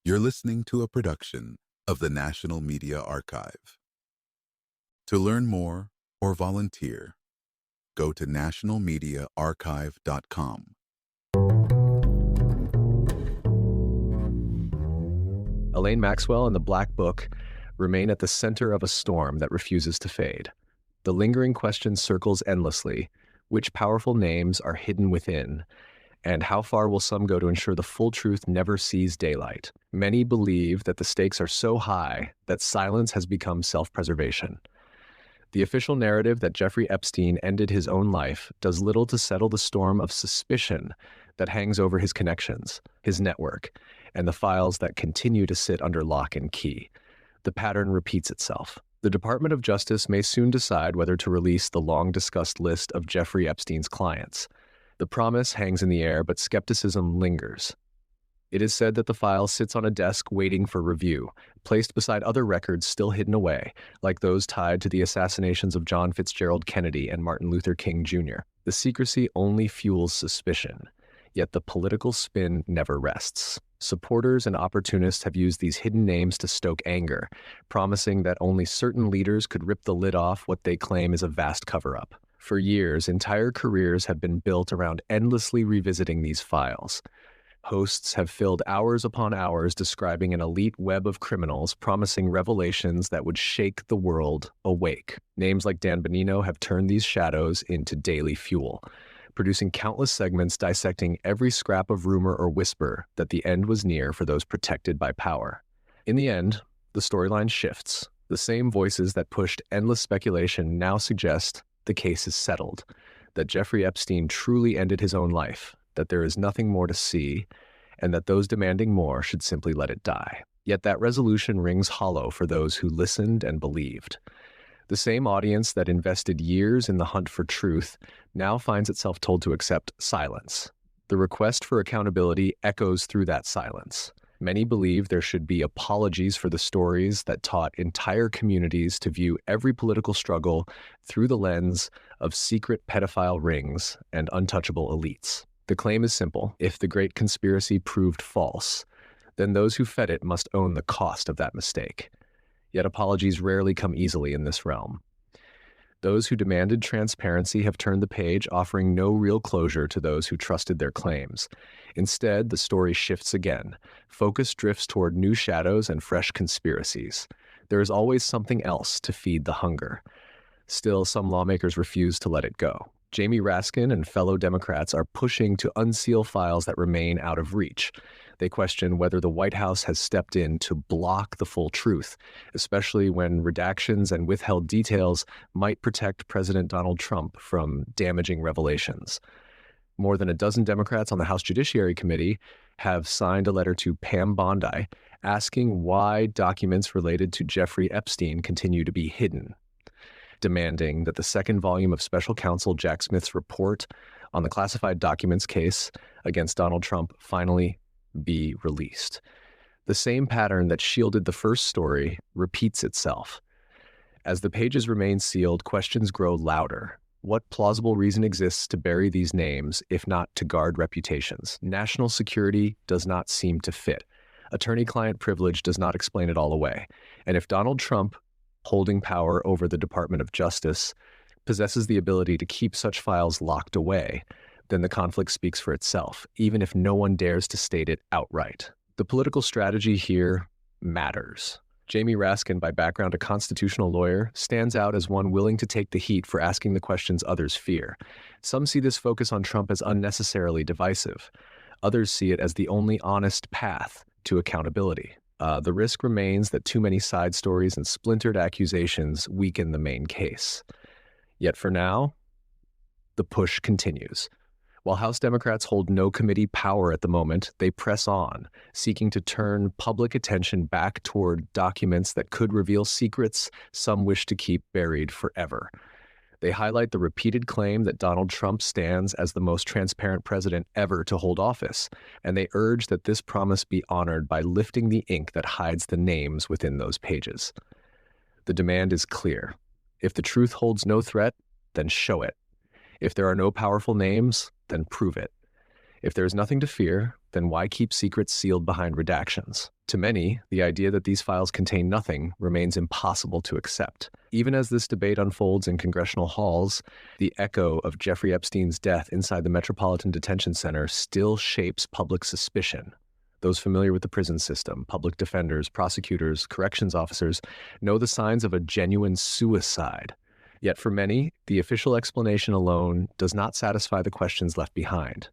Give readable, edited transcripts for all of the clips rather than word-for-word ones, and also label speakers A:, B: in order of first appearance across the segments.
A: You're listening to a production of the National Media Archive. To learn more or volunteer, go to nationalmediaarchive.com.
B: Elaine Maxwell and the Black Book remain at the center of a storm that refuses to fade. The lingering question circles endlessly: which powerful names are hidden within, and how far will some go to ensure the full truth never sees daylight? Many believe that the stakes are so high that silence has become self-preservation. The official narrative that Jeffrey Epstein ended his own life does little to settle the storm of suspicion that hangs over his connections, his network, and the files that continue to sit under lock and key. The pattern repeats itself. The Department of Justice may soon decide whether to release the long-discussed list of Jeffrey Epstein's clients. The promise hangs in the air, but skepticism lingers. It is said that the file sits on a desk waiting for review, placed beside other records still hidden away, like those tied to the assassinations of John Fitzgerald Kennedy and Martin Luther King Jr. The secrecy only fuels suspicion, yet the political spin never rests. Supporters and opportunists have used these hidden names to stoke anger, promising that only certain leaders could rip the lid off what they claim is a vast cover-up. For years, entire careers have been built around endlessly revisiting these files. Hosts have filled hours upon hours describing an elite web of criminals, promising revelations that would shake the world awake. Names like Dan Benino have turned these shadows into daily fuel, producing countless segments dissecting every scrap of rumor or whisper that the end was near for those protected by power. In the end, the storyline shifts. The same voices that pushed endless speculation now suggest the case is settled, that Jeffrey Epstein truly ended his own life, that there is nothing more to see, and that those demanding more should simply let it die. Yet that resolution rings hollow for those who listened and believed. The same audience that invested years in the hunt for truth now finds itself told to accept silence. The request for accountability echoes through that silence. Many believe there should be apologies for the stories that taught entire communities to view every political struggle through the lens of secret pedophile rings and untouchable elites. The claim is simple: if the great conspiracy proved false, then those who fed it must own the cost of that mistake. Yet apologies rarely come easily in this realm. Those who demanded transparency have turned the page, offering no real closure to those who trusted their claims. Instead, the story shifts again. Focus drifts toward new shadows and fresh conspiracies. There is always something else to feed the hunger. Still, some lawmakers refuse to let it go. Jamie Raskin and fellow Democrats are pushing to unseal files that remain out of reach. They question whether the White House has stepped in to block the full truth, especially when redactions and withheld details might protect President Donald Trump from damaging revelations. More than a dozen Democrats on the House Judiciary Committee have signed a letter to Pam Bondi asking why documents related to Jeffrey Epstein continue to be hidden, demanding that the second volume of special counsel Jack Smith's report on the classified documents case against Donald Trump finally be released. The same pattern that shielded the first story repeats itself. As the pages remain sealed, questions grow louder. What plausible reason exists to bury these names, if not to guard reputations? National security does not seem to fit. Attorney-client privilege does not explain it all away. And if Donald Trump, holding power over the Department of Justice, possesses the ability to keep such files locked away, then the conflict speaks for itself, even if no one dares to state it outright. The political strategy here matters. Jamie Raskin, by background a constitutional lawyer, stands out as one willing to take the heat for asking the questions others fear. Some see this focus on Trump as unnecessarily divisive. Others see it as the only honest path to accountability. The risk remains that too many side stories and splintered accusations weaken the main case. Yet for now, the push continues. While House Democrats hold no committee power at the moment, they press on, seeking to turn public attention back toward documents that could reveal secrets some wish to keep buried forever. They highlight the repeated claim that Donald Trump stands as the most transparent president ever to hold office, and they urge that this promise be honored by lifting the ink that hides the names within those pages. The demand is clear. If the truth holds no threat, then show it. If there are no powerful names, then prove it. If there is nothing to fear, then why keep secrets sealed behind redactions? To many, the idea that these files contain nothing remains impossible to accept. Even as this debate unfolds in congressional halls, the echo of Jeffrey Epstein's death inside the Metropolitan Detention Center still shapes public suspicion. Those familiar with the prison system, public defenders, prosecutors, corrections officers, know the signs of a genuine suicide. Yet for many, the official explanation alone does not satisfy the questions left behind.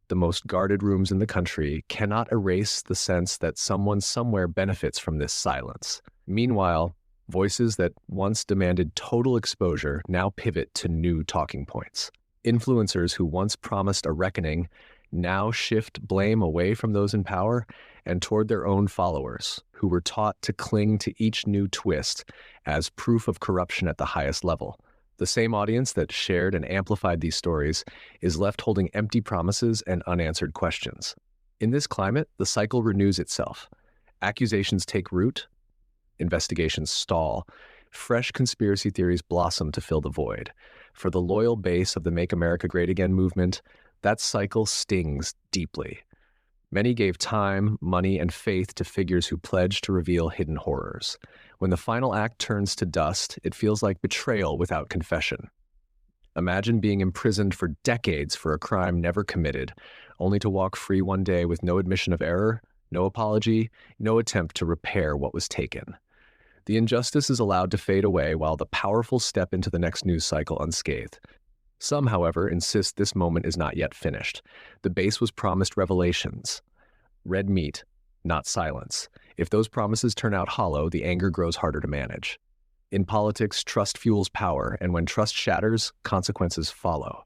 B: The most guarded rooms in the country cannot erase the sense that someone somewhere benefits from this silence. Meanwhile, voices that once demanded total exposure now pivot to new talking points. Influencers who once promised a reckoning now shift blame away from those in power and toward their own followers, who were taught to cling to each new twist as proof of corruption at the highest level. The same audience that shared and amplified these stories is left holding empty promises and unanswered questions. In this climate, the cycle renews itself. Accusations take root, investigations stall, fresh conspiracy theories blossom to fill the void. For the loyal base of the Make America Great Again movement, that cycle stings deeply. Many gave time, money, and faith to figures who pledged to reveal hidden horrors. When the final act turns to dust, it feels like betrayal without confession. Imagine being imprisoned for decades for a crime never committed, only to walk free one day with no admission of error, no apology, no attempt to repair what was taken. The injustice is allowed to fade away while the powerful step into the next news cycle unscathed. Some, however, insist this moment is not yet finished. The base was promised revelations. Red meat, not silence. If those promises turn out hollow, the anger grows harder to manage. In politics, trust fuels power, and when trust shatters, consequences follow.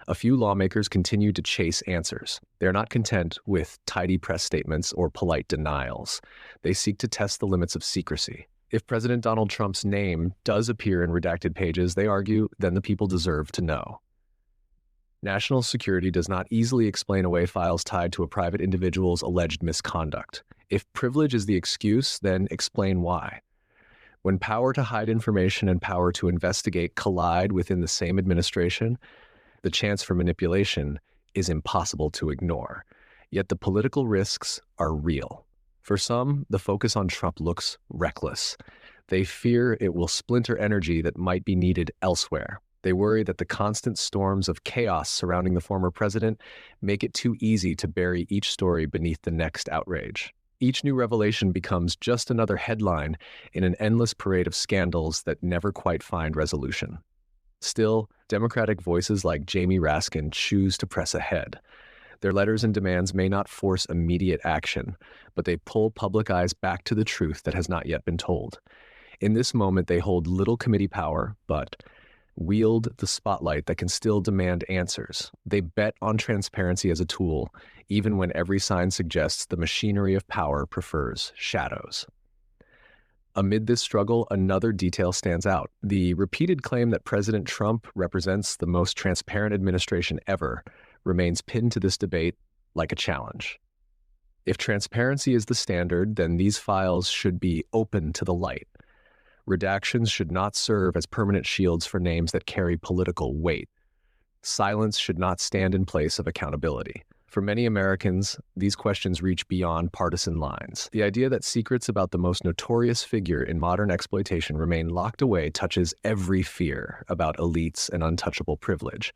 B: A few lawmakers continue to chase answers. They are not content with tidy press statements or polite denials. They seek to test the limits of secrecy. If President Donald Trump's name does appear in redacted pages, they argue, then the people deserve to know. National security does not easily explain away files tied to a private individual's alleged misconduct. If privilege is the excuse, then explain why. When power to hide information and power to investigate collide within the same administration, the chance for manipulation is impossible to ignore. Yet the political risks are real. For some, the focus on Trump looks reckless. They fear it will splinter energy that might be needed elsewhere. They worry that the constant storms of chaos surrounding the former president make it too easy to bury each story beneath the next outrage. Each new revelation becomes just another headline in an endless parade of scandals that never quite find resolution. Still, Democratic voices like Jamie Raskin choose to press ahead. Their letters and demands may not force immediate action, but they pull public eyes back to the truth that has not yet been told. In this moment, they hold little committee power, but wield the spotlight that can still demand answers. They bet on transparency as a tool, even when every sign suggests the machinery of power prefers shadows. Amid this struggle, another detail stands out. The repeated claim that President Trump represents the most transparent administration ever remains pinned to this debate like a challenge. If transparency is the standard, then these files should be open to the light. Redactions should not serve as permanent shields for names that carry political weight. Silence should not stand in place of accountability. For many Americans, these questions reach beyond partisan lines. The idea that secrets about the most notorious figure in modern exploitation remain locked away touches every fear about elites and untouchable privilege.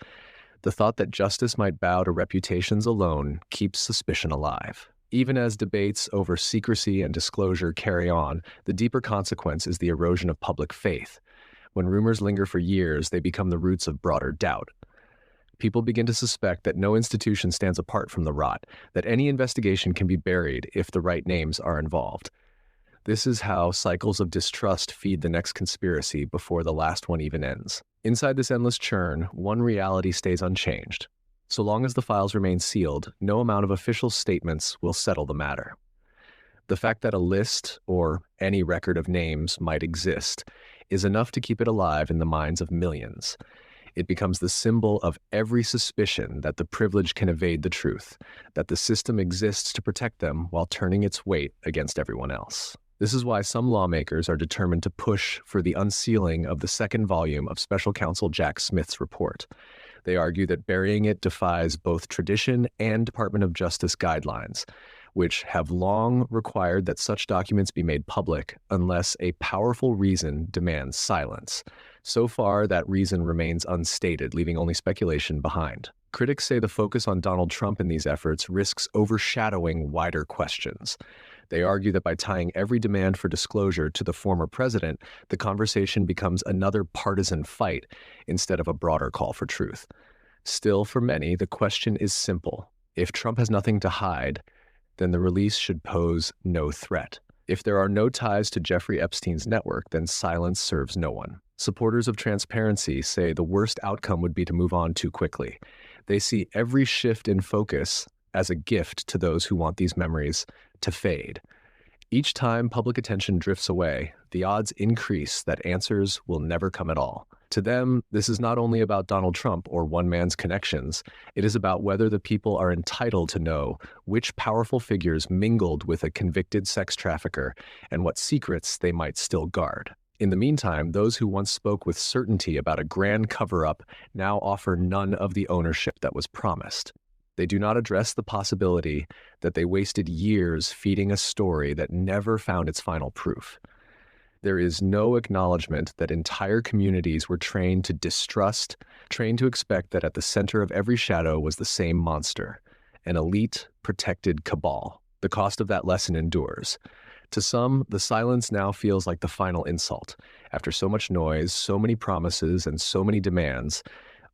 B: The thought that justice might bow to reputations alone keeps suspicion alive. Even as debates over secrecy and disclosure carry on, the deeper consequence is the erosion of public faith. When rumors linger for years, they become the roots of broader doubt. People begin to suspect that no institution stands apart from the rot, that any investigation can be buried if the right names are involved. This is how cycles of distrust feed the next conspiracy before the last one even ends. Inside this endless churn, one reality stays unchanged. So long as the files remain sealed, no amount of official statements will settle the matter. The fact that a list or any record of names might exist is enough to keep it alive in the minds of millions. It becomes the symbol of every suspicion that the privileged can evade the truth, that the system exists to protect them while turning its weight against everyone else. This is why some lawmakers are determined to push for the unsealing of the second volume of Special Counsel Jack Smith's report. They argue that burying it defies both tradition and Department of Justice guidelines, which have long required that such documents be made public unless a powerful reason demands silence. So far, that reason remains unstated, leaving only speculation behind. Critics say the focus on Donald Trump in these efforts risks overshadowing wider questions. They argue that by tying every demand for disclosure to the former president, the conversation becomes another partisan fight instead of a broader call for truth. Still, for many, the question is simple. If Trump has nothing to hide, then the release should pose no threat. If there are no ties to Jeffrey Epstein's network, then silence serves no one. Supporters of transparency say the worst outcome would be to move on too quickly. They see every shift in focus as a gift to those who want these memories to fade. Each time public attention drifts away, the odds increase that answers will never come at all. To them, this is not only about Donald Trump or one man's connections, it is about whether the people are entitled to know which powerful figures mingled with a convicted sex trafficker and what secrets they might still guard. In the meantime, those who once spoke with certainty about a grand cover-up now offer none of the ownership that was promised. They do not address the possibility that they wasted years feeding a story that never found its final proof. There is no acknowledgement that entire communities were trained to distrust, trained to expect that at the center of every shadow was the same monster, an elite, protected cabal. The cost of that lesson endures. To some, the silence now feels like the final insult. After so much noise, so many promises, and so many demands,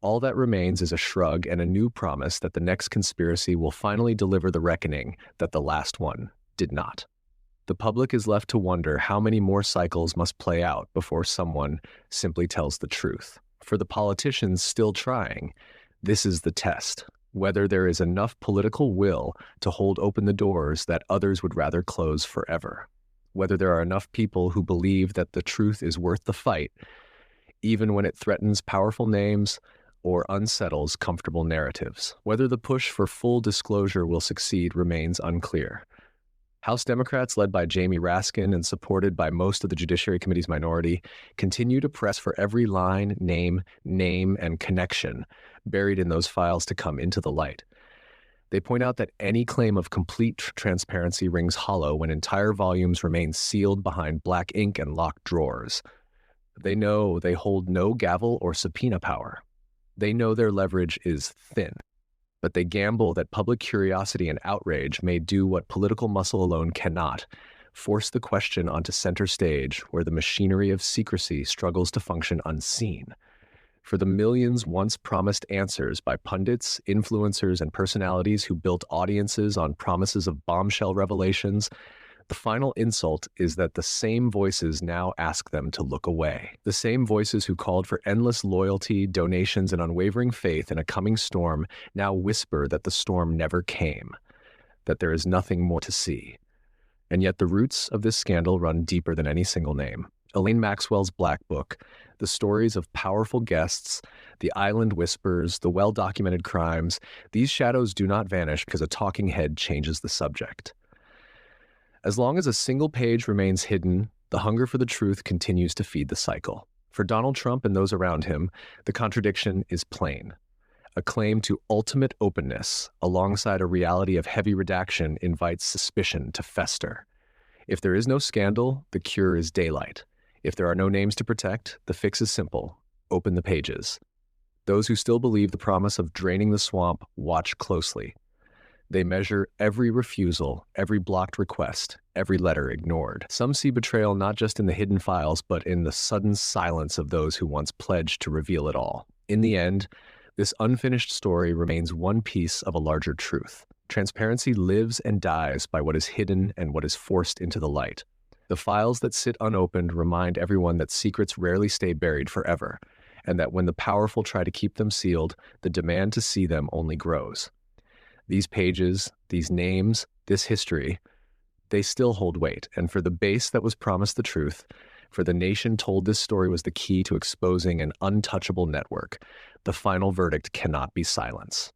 B: all that remains is a shrug and a new promise that the next conspiracy will finally deliver the reckoning that the last one did not. The public is left to wonder how many more cycles must play out before someone simply tells the truth. For the politicians still trying, this is the test, whether there is enough political will to hold open the doors that others would rather close forever, whether there are enough people who believe that the truth is worth the fight, even when it threatens powerful names or unsettles comfortable narratives. Whether the push for full disclosure will succeed remains unclear. House Democrats, led by Jamie Raskin and supported by most of the Judiciary Committee's minority, continue to press for every line, name, and connection buried in those files to come into the light. They point out that any claim of complete transparency rings hollow when entire volumes remain sealed behind black ink and locked drawers. They know they hold no gavel or subpoena power. They know their leverage is thin, but they gamble that public curiosity and outrage may do what political muscle alone cannot, force the question onto center stage where the machinery of secrecy struggles to function unseen. For the millions once promised answers by pundits, influencers, and personalities who built audiences on promises of bombshell revelations, the final insult is that the same voices now ask them to look away. The same voices who called for endless loyalty, donations, and unwavering faith in a coming storm now whisper that the storm never came, that there is nothing more to see. And yet the roots of this scandal run deeper than any single name. Elaine Maxwell's Black Book, the stories of powerful guests, the island whispers, the well-documented crimes, these shadows do not vanish because a talking head changes the subject. As long as a single page remains hidden, the hunger for the truth continues to feed the cycle. For Donald Trump and those around him, the contradiction is plain. A claim to ultimate openness alongside a reality of heavy redaction invites suspicion to fester. If there is no scandal, the cure is daylight. If there are no names to protect, the fix is simple. Open the pages. Those who still believe the promise of draining the swamp watch closely. They measure every refusal, every blocked request, every letter ignored. Some see betrayal not just in the hidden files, but in the sudden silence of those who once pledged to reveal it all. In the end, this unfinished story remains one piece of a larger truth. Transparency lives and dies by what is hidden and what is forced into the light. The files that sit unopened remind everyone that secrets rarely stay buried forever, and that when the powerful try to keep them sealed, the demand to see them only grows. These pages, these names, this history, they still hold weight. And for the base that was promised the truth, for the nation told this story was the key to exposing an untouchable network, the final verdict cannot be silence.